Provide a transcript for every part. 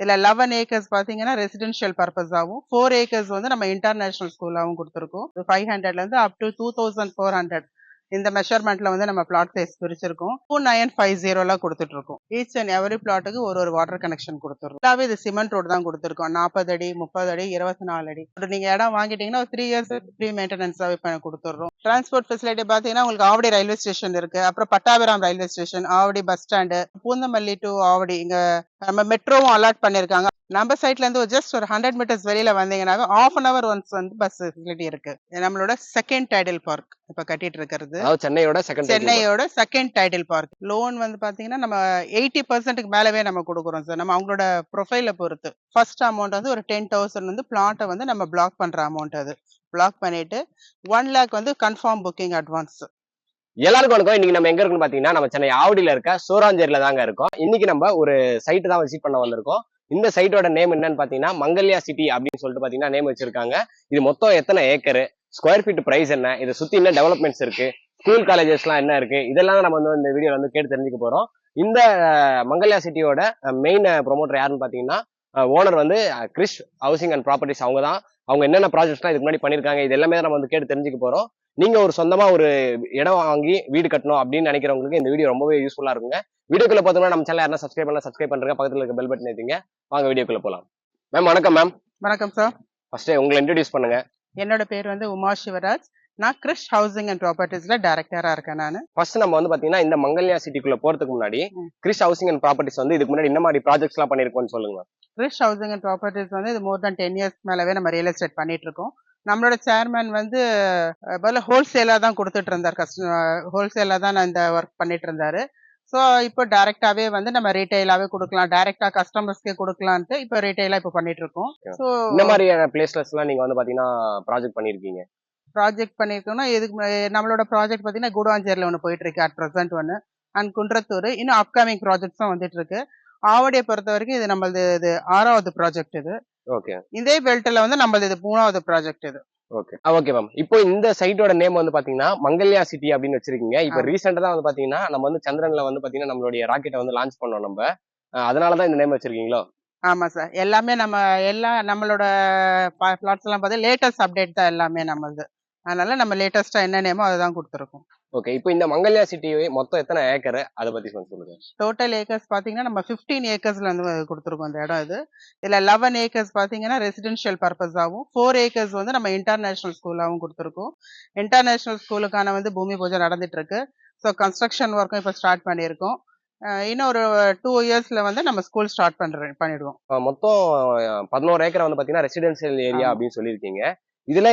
இதுல 11 ஏக்கர்ஸ் பாத்தீங்கன்னா residential பர்பஸாவும் 4 acres வந்து நம்ம இன்டர்நேஷனல் ஸ்கூலாவும் கொடுத்துருக்கோம். 500ல இருந்து அப் டு 2400 இந்த மெஷர்மெண்ட்ல வந்து நம்ம பிளாட் சைஸ் பிரிச்சிருக்கோம். 2950 கொடுத்துட்டு இருக்கோம். ஈச் அண்ட் எவரி பிளாட்டுக்கு ஒரு வாட்டர் கனெக்ஷன் கொடுத்துருக்கோம். ஃபுல்லாவே இது சிமெண்ட் ரோடு தான் கொடுத்துருக்கோம். 40 அடி 30 அடி 24 அடி. நீங்க இடம் வாங்கிட்டீங்கன்னா ஒரு 3 இயர்ஸ் ஃப்ரீ மெயின்டெனன்ஸாவே பண்ணி கொடுத்துடுறோம். டிரான்ஸ்போர்ட் ஃபெசிலிட்டி பாத்தீங்கன்னா உங்களுக்கு ஆவடி ரயில்வே ஸ்டேஷன் இருக்கு, அப்புறம் Pattabiram railway station, Avadi bus stand, Poonamallee to Avadi இங்க நம்ம மெட்ரோவும் அலாட் பண்ணிருக்காங்க. நம்ம சைட்ல இருந்து ஜஸ்ட் ஒரு 100 மீட்டர்ஸ் வெளியில வந்தீங்கன்னா half an hour ஒன்ஸ் வந்து பஸ் ஃபெசிலிட்டி இருக்கு. நம்மளோட செகண்ட் டைடல் பார்க் இப்ப கட்டிட்டு இருக்கிறது. சென்னையோட செகண்ட் டைடல் பார்க். லோன் வந்து பாத்தீங்கன்னா நம்ம 80%க்கு மேலவே நம்ம கொடுக்குறோம் சார். நம்ம அவங்களோட ப்ரொஃபைல பொறுத்து. ஃபர்ஸ்ட் அமௌண்ட் வந்து ஒரு 10,000 வந்து பிளாட்டை வந்து நம்ம பிளாக் பண்ற அமௌண்ட். அது பிளாக் பண்ணிட்டு 1 lakh வந்து கன்ஃபார்ம் புக்கிங் அட்வான்ஸ். எல்லாருக்கும் வணக்கம். இன்னைக்கு நம்ம எங்க இருக்குன்னு பாத்தீங்கன்னா நம்ம சென்னை ஆவடியில இருக்க சோராஞ்சேரியில தாங்க இருக்கோம். இன்னைக்கு நம்ம ஒரு சைட் தான் விசிட் பண்ண வந்திருக்கோம். இந்த சைட்டோட நேம் என்னன்னு பாத்தீங்கன்னா மங்கல்யா சிட்டி அப்படின்னு சொல்லிட்டு பாத்தீங்கன்னா நேம் வச்சிருக்காங்க. இது மொத்தம் எத்தனை ஏக்கர், ஸ்கொயர் ஃபீட் பிரைஸ் என்ன, இதை சுத்தி என்ன டெவலப்மெண்ட்ஸ் இருக்கு, ஸ்கூல் காலேஜஸ் எல்லாம் என்ன இருக்கு, இதெல்லாம் நம்ம வந்து இந்த வீடியோல வந்து கேட்டு தெரிஞ்சுக்க போறோம். இந்த மங்கல்யா சிட்டியோட மெயின் ப்ரொமோட்டர் யாருன்னு பாத்தீங்கன்னா ஓனர் வந்து கிறிஷ் ஹவுசிங் அண்ட் ப்ராப்பர்ட்டிஸ். அவங்க தான். அவங்க என்னென்ன ப்ராஜெக்ட்ஸ்லாம் இதுக்கு முன்னாடி பண்ணிருக்காங்க இது எல்லாமே நம்ம வந்து கேட்டு தெரிஞ்சுக்க போறோம். நீங்க ஒரு சொந்தமா ஒரு இடம் வாங்கி வீடு கட்டணும் அப்படின்னு நினைக்கிறவங்களுக்கு இந்த வீடியோ ரொம்பவே யூஸ்ஃபுல்லா இருக்குங்க. வீடியோக்குள்ள பார்த்தோம்னா நம்ம சேனல் யாரா சப்ஸ்கிரைப் பண்ணலாம், சப்ஸ்கிரைப் பண்றேங்க, பக்கத்துல இருக்க பெல் பட்டன் ஏத்திங்க. வாங்க வீடியோக்குள்ள போலாம். மேம் வணக்கம். மேம் வணக்கம் சார். ஃபர்ஸ்ட் உங்களை இன்ட்ரோடியூஸ் பண்ணுங்க. என்னோட பேர் வந்து உமா சிவராஜ். நான் கிறிஷ் ஹவுசிங் அண்ட் ப்ராப்பர்ட்டிஸ்ல டைரக்டரா இருக்கேன். நான் ஃபர்ஸ்ட் நம்ம வந்து பாத்தீங்கன்னா இந்த மங்கல்யா சிட்டிக்குள்ள போறதுக்கு முன்னாடி கிறிஷ் ஹவுசிங் அண்ட் ப்ராப்பர்ட்டிஸ் வந்து இதுக்கு முன்னாடி என்ன மாதிரி ப்ராஜெக்ட்ஸ் எல்லாம் பண்ணிருக்கோம்னு சொல்லுங்க. கிறிஷ் ஹவுசிங் அண்ட் ப்ராப்பர்ட்டிஸ் வந்து இது மோர் தென் 10 இயர்ஸ் மேலவே நம்ம ரியல் எஸ்டேட் பண்ணிட்டு இருக்கோம். நம்மளோட சேர்மேன் வந்து ஹோல்சேலா தான் கொடுத்துட்டு இருந்தார். ஹோல்சேலா தான் நான் இந்த ஒர்க் பண்ணிட்டு இருந்தாரு. ஸோ இப்போ டைரக்டாவே வந்து நம்ம ரீட்டைலாவே கொடுக்கலாம், டைரக்டா கஸ்டமர்ஸ்க்கே கொடுக்கலான்ட்டு இப்போ ரீட்டைலா இப்போ பண்ணிட்டு இருக்கோம். ஸோ இந்த மாதிரியான பிளேஸ்ல எல்லாம் நீங்க வந்து பாத்தீங்கன்னா ப்ராஜெக்ட் பண்ணிருக்கீங்க. ப்ராஜெக்ட் பண்ணிருக்கோம்னா நம்மளோட ப்ராஜெக்ட் பாத்தீங்கன்னா கூடாஞ்சேரியில ஒன்று போயிட்டு இருக்கு அட் ப்ரெசென்ட் ஒன்று, அண்ட் குன்றத்தூர். இன்னும் அப்கமிங் ப்ராஜெக்ட்ஸும் வந்துட்டு இருக்கு. ஆவடியை பொறுத்த வரைக்கும் இது நம்மளது இது 6வது ப்ராஜெக்ட். இது ஓகே. இதே பெல்ட்ல வந்து நம்மளது இது 3வது ப்ராஜெக்ட். இது ஓகே. Okay ma'am. இப்போ இந்த சைட்டோட நேம் வந்து பாத்தீங்கன்னா மங்கல்யா சிட்டி அப்படின்னு வச்சிருக்கீங்க. இப்போ ரீசெண்டா தான் வந்து பாத்தீங்கன்னா நம்ம வந்து சந்திரன்ல வந்து பாத்தீங்கன்னா நம்மளுடைய ராக்கெட்டை வந்து லான்ச் பண்ணோம் நம்ம. அதனாலதான் இந்த நேம் வச்சிருக்கீங்களோ? ஆமா சார். எல்லாமே நம்மளோட பிளாட்ஸ் எல்லாம் பார்த்தா லேட்டஸ்ட் அப்டேட் தான் எல்லாமே நம்மளது. அதனால நம்ம லேட்டஸ்டா என்ன நேமோ அதை தான் கொடுத்துருக்கோம். ஓகே. இப்போ இந்த மங்கல்யா சிட்டி மொத்தம் எத்தனை ஏக்கர், அதை பத்தி சொல்லுங்க. டோட்டல் ஏக்கர்ஸ் பாத்தீங்கன்னா நம்ம 15 ஏக்கர்ஸ்ல இருந்து கொடுத்துருக்கோம் இந்த இடம். இதுல 11 ஏக்கர்ஸ் பாத்தீங்கன்னா ரெசிடென்ஷியல் பர்பஸாவும் 4 ஏக்கர்ஸ் வந்து நம்ம இன்டர்நேஷனல் ஸ்கூலாவும் கொடுத்துருக்கோம். இன்டர்நேஷனல் ஸ்கூலுக்கான வந்து பூமி பூஜை நடந்துட்டு இருக்கு. ஸோ கன்ஸ்ட்ரக்ஷன் ஒர்க்கும் இப்போ ஸ்டார்ட் பண்ணியிருக்கோம். இன்னும் ஒரு 2 இயர்ஸ்ல வந்து நம்ம ஸ்கூல் ஸ்டார்ட் பண்ணிடுவோம். மொத்தம் 11 ஏக்கர் வந்து பாத்தீங்கன்னா ரெசிடென்சியல் ஏரியா அப்படின்னு சொல்லியிருக்கீங்க. இதுல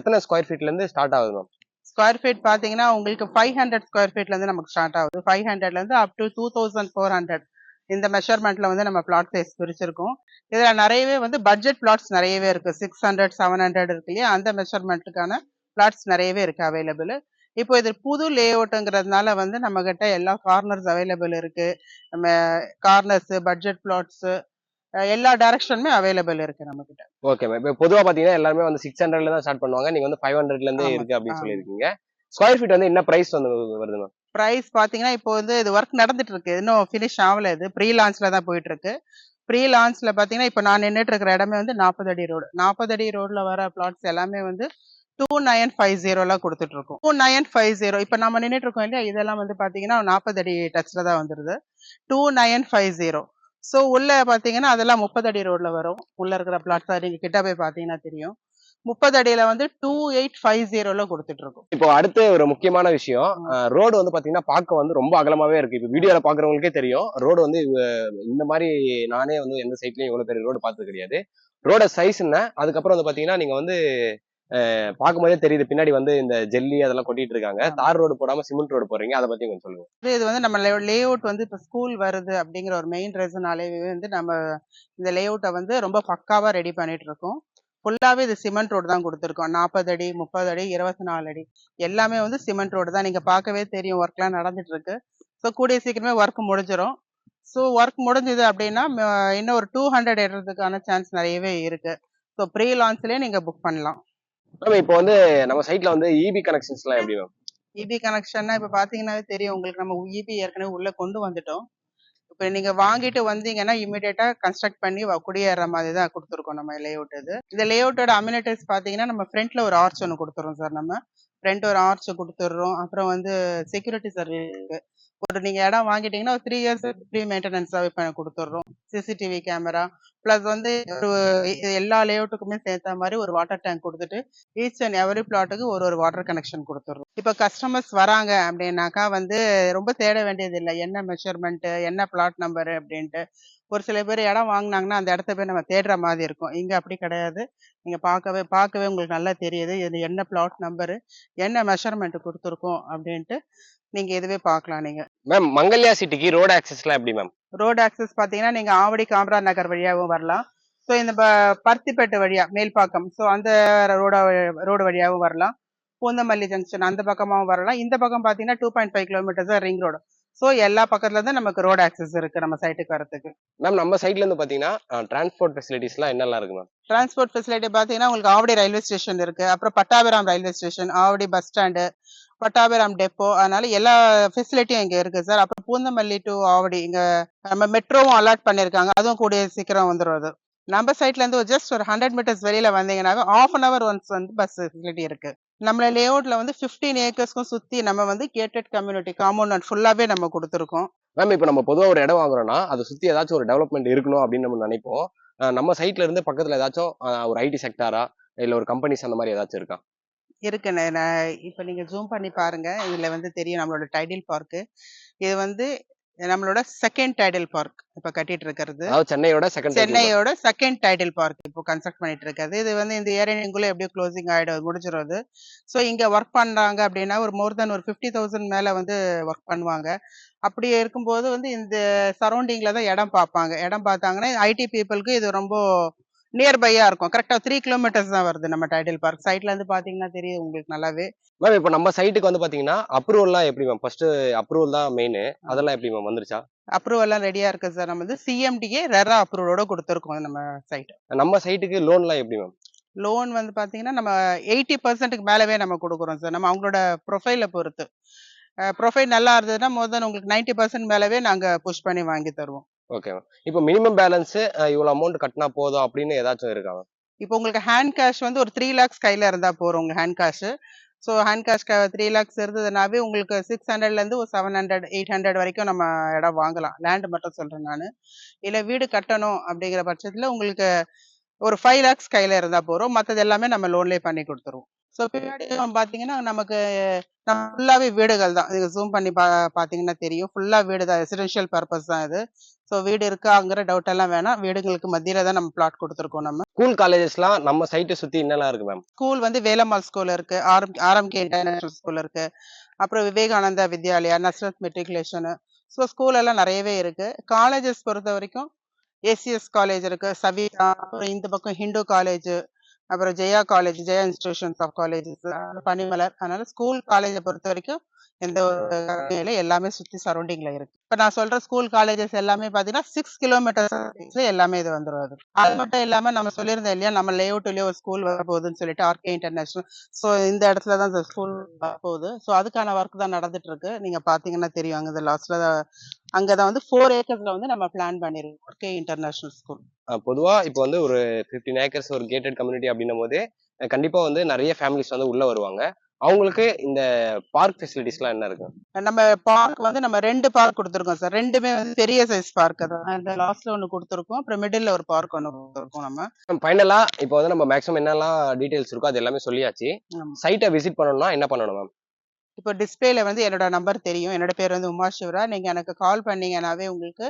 எத்தனை ஸ்கொயர் ஃபீட்ல இருந்து ஸ்டார்ட் ஆகுது மேம்? ஸ்கொயர் ஃபீட் பாத்தீங்கன்னா உங்களுக்கு 500 ஸ்கொயர் ஃபீட்ல இருந்து நமக்கு ஸ்டார்ட் ஆகுது. 500ல இருந்து அப் டு 2400 இந்த மெஷர்மெண்ட்ல வந்து நம்ம பிளாட் சைஸ் பிரிச்சிருக்கோம். இதுல நிறையவே வந்து பட்ஜெட் பிளாட்ஸ் நிறையவே இருக்கு. 600 700 இருக்கு இல்லையா, அந்த மெஷர்மெண்ட்டுக்கான பிளாட்ஸ் நிறையவே இருக்கு அவைலபிள். இப்போ இது புது லே அவுட்ங்கிறதுனால வந்து நம்ம கிட்ட எல்லா கார்னர்ஸ் அவைலபிள் இருக்கு. நம்ம கார்னர்ஸ், பட்ஜெட் பிளாட்ஸ் எல்லா டைரக்ஷனுமே அவைலபிள் இருக்கு நம்ம கிட்ட. Okay ma'am. இப்போ பொதுவா பாத்தீங்கன்னா எல்லாருமே வந்து 600ல தான் ஸ்டார்ட் பண்ணுவாங்க. நீங்க வந்து 500ல இருந்து இருக்கு அப்படின்னு சொல்லியிருக்கீங்க. ஸ்கொயர் ஃபீட் வந்து என்ன பிரைஸ் வந்து வருது மேம்? பிரைஸ் பாத்தீங்கன்னா இப்போ வந்து இது ஒர்க் நடந்துட்டு இருக்கு, இன்னும் ஃபினிஷ் ஆகல. இது ப்ரீ லான்ச்ல தான் போயிட்டு இருக்கு. ப்ரீ லான்ச்ல பாத்தீங்கன்னா இப்போ நான் நின்றுட்டு இருக்கிற இடமே வந்து 40 அடி ரோடு. 40 அடி ரோட்ல வர பிளாட்ஸ் எல்லாமே வந்து 2950 கொடுத்துட்டு இருக்கோம். 2950 இப்ப நம்ம நின்றுட்டு இருக்கோம் இல்லையா, இதெல்லாம் வந்து பாத்தீங்கன்னா 40 அடி டச்ல தான் வந்துருது. 2950. ஸோ உள்ள பாத்தீங்கன்னா அதெல்லாம் 30 அடி ரோட்ல வரும். உள்ள இருக்கிற பிளாட்ஸ் நீங்க கிட்ட போய் பாத்தீங்கன்னா தெரியும். 30 அடியில வந்து 2850 கொடுத்துட்டு இருக்கோம். இப்போ அடுத்து ஒரு முக்கியமான விஷயம், ரோடு வந்து பாத்தீங்கன்னா பார்க்க வந்து ரொம்ப அகலமாவே இருக்கு. இப்போ வீடியோல பாக்குறவங்களுக்கே தெரியும் ரோடு வந்து இந்த மாதிரி நானே வந்து எந்த சைட்லயும் இவ்வளவு பெரிய ரோடு பார்த்தது கிடையாது. ரோட சைஸ் என்ன, அதுக்கப்புறம் வந்து பாத்தீங்கன்னா நீங்க வந்து பார்க்கும்போதே தெரியுது பின்னாடி வந்து இந்த ஜெல்லி அதெல்லாம் கொட்டிட்டு இருக்காங்க. தார் ரோடு போடாம சிமெண்ட் ரோடு போடுறீங்க, அதை பத்தி கொஞ்சம் சொல்லுங்க. இது வந்து நம்ம லே அவுட் வந்து இப்ப ஸ்கூல் வருது அப்படிங்கிற ஒரு மெயின் ரீசனாலேயே வந்து நம்ம இந்த லே அவுட்டை வந்து ரொம்ப பக்காவா ரெடி பண்ணிட்டு இருக்கோம். ஃபுல்லாவே இது சிமெண்ட் ரோடு தான் கொடுத்துருக்கோம். 40 அடி 30 அடி 24 அடி எல்லாமே வந்து சிமெண்ட் ரோடு தான். நீங்க பார்க்கவே தெரியும் ஒர்க்லாம் நடந்துட்டு இருக்கு. ஸோ கூடிய சீக்கிரமே ஒர்க் முடிஞ்சிடும். ஸோ ஒர்க் முடிஞ்சது அப்படின்னா இன்னும் ஒரு 200 எடுறதுக்கான சான்ஸ் நிறையவே இருக்கு. ஸோ ப்ரீ லான்ச்லயே நீங்க புக் பண்ணலாம். மேம் இப்போ வந்து நம்ம சைட்ல வந்து இபி கனெக்ஷன்ஸ் எல்லாம் எப்படி மேம்? இபி கனெக்ஷன்னா இப்ப பாத்தீங்கன்னாவே தெரியும் உங்களுக்கு, நம்ம இபி ஏற்கனவே உள்ள கொண்டு வந்துட்டோம். இப்போ நீங்க வாங்கிட்டு வந்தீங்கன்னா இமிடியேட்டா கன்ஸ்ட்ரக்ட் பண்ணி குடியேற மாதிரி தான் கொடுத்துருக்கோம் நம்ம லேஅவுட் இது. இந்த லேஅவுட்டோட அம்யூனிட்டிஸ் பாத்தீங்கன்னா நம்ம ஃப்ரண்ட்ல ஒரு ஆர்ச் ஒன்று கொடுத்துறோம் சார். நம்ம ஃப்ரண்ட் ஒரு ஆர்ச் கொடுத்துடுறோம். அப்புறம் வந்து செக்யூரிட்டி சர்வீஸ் ஒரு நீங்க இடம் வாங்கிட்டீங்கன்னா ஒரு 3 இயர்ஸ் ஃப்ரீ மெயின்டெனன்ஸாவே பண்ணி கொடுத்துடுறோம். சிசிடிவி கேமரா பிளஸ் வந்து ஒரு எல்லா லேஅவுட்டுக்குமே சேர்த்த மாதிரி ஒரு வாட்டர் டேங்க் கொடுத்துட்டு ஈச் அண்ட் எவரி பிளாட்டுக்கு ஒரு வாட்டர் கனெக்ஷன் கொடுத்துடுறோம். இப்போ கஸ்டமர்ஸ் வராங்க அப்படின்னாக்கா வந்து ரொம்ப தேட வேண்டியது இல்லை, என்ன மெஷர்மெண்ட் என்ன பிளாட் நம்பர் அப்படின்ட்டு. ஒரு சில பேர் இடம் வாங்கினாங்கன்னா அந்த இடத்த போய் நம்ம தேடுற மாதிரி இருக்கும். இங்க அப்படி கிடையாது. நீங்க பார்க்கவே உங்களுக்கு நல்லா தெரியுது இது என்ன பிளாட் நம்பரு என்ன மெஷர்மெண்ட் கொடுத்துருக்கோம் அப்படின்ட்டு நீங்க இதுவே பார்க்கலாம். நீங்க மேம் மங்கல்யா சிட்டிக்கு ரோடு ஆக்சஸ்லாம் எப்படி மேம்? ரோடு ஆக்சஸ் பாத்தீங்கன்னா நீங்க ஆவடி காமரா நகர் வழியாவும் வரலாம். ஸோ இந்த பருத்திப்பேட்டை வழியா மேல்பாக்கம் ஸோ அந்த ரோடு வழியாவும் வரலாம். பூந்தமல்லி ஜங்ஷன் அந்த பக்கமாவும் வரலாம். இந்த பக்கம் பாத்தீங்கன்னா 2.5 கிலோமீட்டர்ஸ் ரிங் ரோடு. ஸோ எல்லா பக்கத்துல இருந்து நமக்கு ரோடு ஆக்சஸ் இருக்கு நம்ம சைட்டுக்கு வரதுக்கு. மேம் நம்ம சைட்ல இருந்து பாத்தீங்கன்னா டிரான்ஸ்போர்ட் ஃபெசிலிட்டிஸ்லாம் என்னெல்லாம் இருக்கு மேம்? டிரான்ஸ்போர்ட் ஃபெசிலிட்டி பாத்தீங்கன்னா உங்களுக்கு ஆவடி ரயில்வே ஸ்டேஷன் இருக்கு, அப்புறம் Pattabiram railway station, Avadi bus stand, Pattabiram depot, அதனால எல்லா ஃபெசிலிட்டியும் இங்க இருக்கு சார். அப்புறம் பூந்தமல்லி டு ஆவடி இங்க நம்ம மெட்ரோவும் அலாட் பண்ணிருக்காங்க, அதுவும் கூடிய சீக்கிரம் வந்துடும். அது நம்ம சைட்ல இருந்து ஜஸ்ட் ஒரு 100 மீட்டர்ஸ் வெளியில வந்தீங்கன்னாவே ½ an hour ஒன்ஸ் வந்து பஸ் ஃபெசிலிட்டி இருக்கு. நம்மள லேஅவுட்ல வந்து 15 ஏக்கர்ஸ்க்கும் சுத்தி நம்ம வந்து கேட்டட் கம்யூனிட்டி காம்பவுண்ட் ஃபுல்லாவே நம்ம கொடுத்துருக்கோம். மேம் இப்போ நம்ம பொதுவா ஒரு இடம் வாங்குறோம்னா அதை சுத்தி ஏதாச்சும் ஒரு டெவலப்மெண்ட் இருக்கணும் அப்படின்னு நம்ம நினைப்போம். நம்ம சைட்ல இருந்து பக்கத்துல ஏதாச்சும் ஒரு ஐடி செக்டாரா இல்ல ஒரு கம்பெனிஸ் அந்த மாதிரி ஏதாச்சும் இருக்கா? இருக்குண்ணே. நான் இப்ப நீங்க ஜூம் பண்ணி பாருங்க, இதுல வந்து தெரியும் நம்மளோட டைடல் பார்க். இது வந்து நம்மளோட செகண்ட் டைடல் பார்க் இப்ப கட்டிட்டு இருக்கிறது. அதாவது சென்னையோட செகண்ட் டைடல் பார்க் இப்போ கன்ஸ்ட்ரக்ட் பண்ணிட்டு இருக்காது. இது வந்து இந்த இயரிங்குள்ள எப்படியும் க்ளோசிங் ஆயிடும், முடிஞ்சிடும். ஸோ இங்க ஒர்க் பண்றாங்க அப்படின்னா ஒரு மோர் தென் ஒரு 50,000 மேல வந்து ஒர்க் பண்ணுவாங்க. அப்படி இருக்கும்போது வந்து இந்த சரௌண்டிங்ல தான் இடம் பார்ப்பாங்க. இடம் பார்த்தாங்கன்னா ஐடி பீப்புளுக்கு இது ரொம்ப நியர்பையா இருக்கும். கரெக்டா 3 கிலோமீட்டர்ஸ் தான் வருது நம்ம டைடல் பார்க். சைட்ல இருந்து பாத்தீங்கன்னா தெரியும் உங்களுக்கு நல்லாவே. மேம் இப்போ நம்ம சைட்டுக்கு வந்து பாத்தீங்கன்னா அப்ரூவல்லாம் எப்படி மேம்? ஃபர்ஸ்ட் அப்ரூவல் தான் மெயின், அதெல்லாம் எப்படி மேம் வந்துருச்சா? அப்ரூவல் எல்லாம் ரெடியா இருக்கு சார். நம்ம வந்து சிஎம்டிஏ ரெரா அப்ரூவலோட கொடுத்துருக்கோம் நம்ம சைட். நம்ம சைட்டுக்கு லோன்லாம் எப்படி மேம்? லோன் வந்து பாத்தீங்கன்னா நம்ம 80%க்கு மேலவே நம்ம கொடுக்குறோம் சார். நம்ம அவங்களோட ப்ரொஃபைல பொறுத்து. ப்ரொஃபைல் நல்லா இருந்ததுன்னா மோர் தென் உங்களுக்கு 90% மேலவே நாங்க புஷ் பண்ணி வாங்கி தருவோம். Okay ma'am. இப்போ மினிமம் பேலன்ஸ் இவ்வளவு அமௌண்ட் கட்டினா போதும் அப்படின்னு ஏதாச்சும் இருக்கா மேம்? இப்போ உங்களுக்கு ஹேண்ட் கேஷ் வந்து ஒரு 3 lakhs கையில இருந்தா போறோம் உங்க hand cash. So hand cash 3 lakhs இருந்ததுனாவே உங்களுக்கு 600ல இருந்து ஒரு 700 800 வரைக்கும் நம்ம இடம் வாங்கலாம். லேண்ட் மட்டும் சொல்றேன் நானு. இல்ல வீடு கட்டணும் அப்படிங்கிற பட்சத்துல உங்களுக்கு ஒரு 5 lakhs கையில இருந்தா போறோம். மத்தது எல்லாமே நம்ம லோன்லயே பண்ணி கொடுத்துருவோம். ஸோ பின்னாடி பாத்தீங்கன்னா நமக்கு ஃபுல்லாவே வீடுகள் தான். நீங்க ஜூம் பண்ணி பாத்தீங்கன்னா தெரியும். ஃபுல்லா வீடு தான், ரெசிடென்ஷியல் பர்பஸ் தான் இது. ஸோ வீடு இருக்காங்கிற டவுட் எல்லாம் வேணாம். வீடுகளுக்கு மத்தியில தான் நம்ம பிளாட் கொடுத்துருக்கோம். நம்ம ஸ்கூல் காலேஜஸ்லாம் நம்ம சைட்டை சுத்தி என்னெல்லாம் இருக்கு மேம்? ஸ்கூல் வந்து வேலம்மாள் ஸ்கூல் இருக்கு, ஆர்எம்கே இன்டர்நேஷனல் ஸ்கூல் இருக்கு, அப்புறம் Vivekananda Vidyalaya, Nusrat matriculation. So school எல்லாம் நிறையவே இருக்கு. காலேஜஸ் பொறுத்த வரைக்கும் ஏசிஎஸ் காலேஜ் இருக்கு, சவிதா, அப்புறம் இந்த பக்கம் ஹிந்து காலேஜ், அப்புறம் Jaya college, Jaya institutions of colleges, Panimalar. அதனால ஸ்கூல் காலேஜை பொறுத்த வரைக்கும் எந்த ஒரு எல்லாமே சுத்தி சரௌண்டிங்ல இருக்கு. இப்ப நான் சொல்ற ஸ்கூல் காலேஜஸ் எல்லாமே பாத்தீங்கன்னா 6 கிலோமீட்டர்ஸ் எல்லாமே இது வந்துடும். அது மட்டும் இல்லாம நம்ம சொல்லியிருந்தோம் இல்லையா, நம்ம லேஅவுட்லயே ஒரு ஸ்கூல் வரப்போகுதுன்னு சொல்லிட்டு ஆர்கே இன்டர்நேஷனல். ஸோ இந்த இடத்துல தான் இந்த ஸ்கூல் வரப்போகுது. ஸோ அதுக்கான ஒர்க் தான் நடந்துட்டு இருக்கு. நீங்க பாத்தீங்கன்னா தெரியும் அங்க லாஸ்ட்ல அங்கதான் வந்து 4 ஏக்கர்ஸ்ல வந்து நம்ம பிளான் பண்ணிருக்கோம் ஆர்கே இன்டர்நேஷனல் ஸ்கூல். பொதுவா இப்போ வந்து ஒரு 15 ஏக்கர்ஸ் ஒரு கேட்டட் கம்யூனிட்டி அப்படின்னும் போது கண்டிப்பா வந்து நிறைய ஃபேமிலிஸ் வந்து உள்ள வருவாங்க. அவங்களுக்கு இந்த பார்க் ஃபெசிலிட்டிஸ்லாம் என்ன இருக்கு? நம்ம பார்க் வந்து நம்ம 2 பார்க் கொடுத்துருக்கோம் சார். ரெண்டுமே வந்து பெரிய சைஸ் பார்க் தான். அந்த லாஸ்ட்ல ஒன்னு கொடுத்துருக்கோம், அப்புறம் மிடில்ல ஒரு பார்க் ஒன்னு கொடுத்துருக்கோம். நம்ம ஃபைனலா இப்போ வந்து நம்ம மேக்ஸிமம் என்னெல்லாம் டீடைல்ஸ் இருக்கோ அது எல்லாமே சொல்லியாச்சு. சைட்டை விசிட் பண்ணணும்னா என்ன பண்ணணும் மேம்? இப்போ டிஸ்பிளேல வந்து என்னோட நம்பர் தெரியும். என்னோட பேர் வந்து உமா சிவரா. நீங்க எனக்கு கால் பண்ணீங்கன்னாவே உங்களுக்கு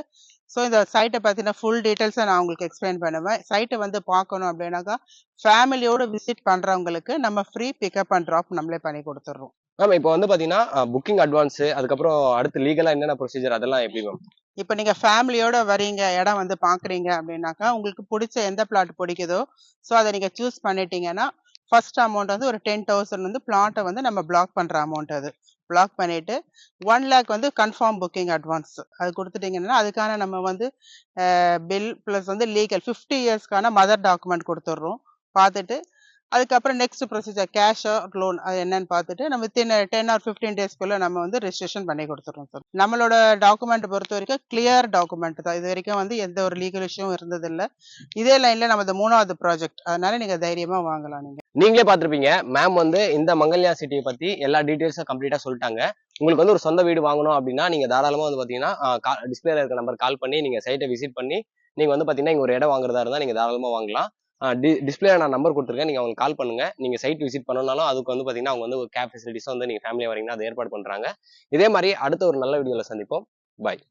இந்த சைட்டை பத்தின ஃபுல் டீடைல்ஸை நான் உங்களுக்கு எக்ஸ்பிளைன் பண்ணுவேன். சைட்டை வந்து பார்க்கணும் அப்படின்னாக்கா ஃபேமிலியோட விசிட் பண்றவங்களுக்கு நம்ம ஃப்ரீ பிக்கப் அண்ட் ட்ராப் நம்மளே பண்ணி கொடுத்துட்றோம். மேம் இப்போ வந்து பாத்தீங்கன்னா புக்கிங் அட்வான்ஸ், அதுக்கப்புறம் அடுத்து லீகலா என்னென்ன ப்ரொசீஜர் அதெல்லாம் எப்படி மேம்? இப்போ நீங்க ஃபேமிலியோட வரீங்க, இடம் வந்து பாக்குறீங்க அப்படின்னாக்கா உங்களுக்கு பிடிச்ச எந்த பிளாட் பிடிக்குதோ அதை நீங்க சூஸ் பண்ணிட்டீங்கன்னா ஃபர்ஸ்ட் அமௌண்ட் வந்து ஒரு 10,000 வந்து பிளாட்டை வந்து நம்ம பிளாக் பண்ற அமௌண்ட். அது பிளாக் பண்ணிட்டு 1 lakh வந்து கன்ஃபார்ம் புக்கிங் அட்வான்ஸ் அது கொடுத்துட்டீங்கன்னா அதுக்கான நம்ம வந்து பில் பிளஸ் வந்து லீகல் 50 இயர்ஸ்க்கான மதர் டாக்குமெண்ட் கொடுத்துட்றோம். பார்த்துட்டு அதுக்கப்புறம் நெக்ஸ்ட் ப்ரொசீஜர் கேஷ் லோன் அது என்னன்னு பார்த்துட்டு நம்ம வித்தின் 10 ஆர் 15 டேஸ்க்குள்ள நம்ம வந்து ரெஜிஸ்ட்ரேஷன் பண்ணி கொடுத்துருவோம் சார். நம்மளோட டாக்குமெண்ட் பொறுத்த வரைக்கும் கிளியர் டாக்குமெண்ட் தான். இது வரைக்கும் வந்து எந்த ஒரு லீகல் இஷ்யூவும் இருந்ததில்லை. இதே லைன்ல நமது 3வது ப்ராஜெக்ட், அதனால நீங்க தைரியமா வாங்கலாம். நீங்களே பார்த்திருப்பீங்க, மேம் வந்து இந்த மங்கல்யா சிட்டியை பத்தி எல்லா டீடைல்ஸும் கம்ப்ளீட்டா சொல்லிட்டாங்க. உங்களுக்கு வந்து ஒரு சொந்த வீடு வாங்கணும் அப்படின்னா நீங்க தாராளமா வந்து பாத்தீங்கன்னா டிஸ்பிளேல இருக்க நம்பர் கால் பண்ணி நீங்க சைட்டை விசிட் பண்ணி நீங்க வந்து பாத்தீங்கன்னா இங்க ஒரு இடம் வாங்குறதா இருந்தா நீங்க தாராளமா வாங்கலாம். டிஸ்பிளே நான் நம்பர் கொடுத்துருக்கேன், நீங்க அவங்களுக்கு கால் பண்ணுங்க. நீங்க சைட் விசிட் பண்ணணும்னாலும் அதுக்கு வந்து பாத்தீங்கன்னா அவங்க வந்து ஒரு கேப் ஃபெசிலிட்டிஸும் வந்து நீங்க ஃபேமிலியா வரீங்கன்னா அதை ஏற்பாடு பண்றாங்க. இதே மாதிரி அடுத்த ஒரு நல்ல வீடியோல சந்திப்போம். பாய்.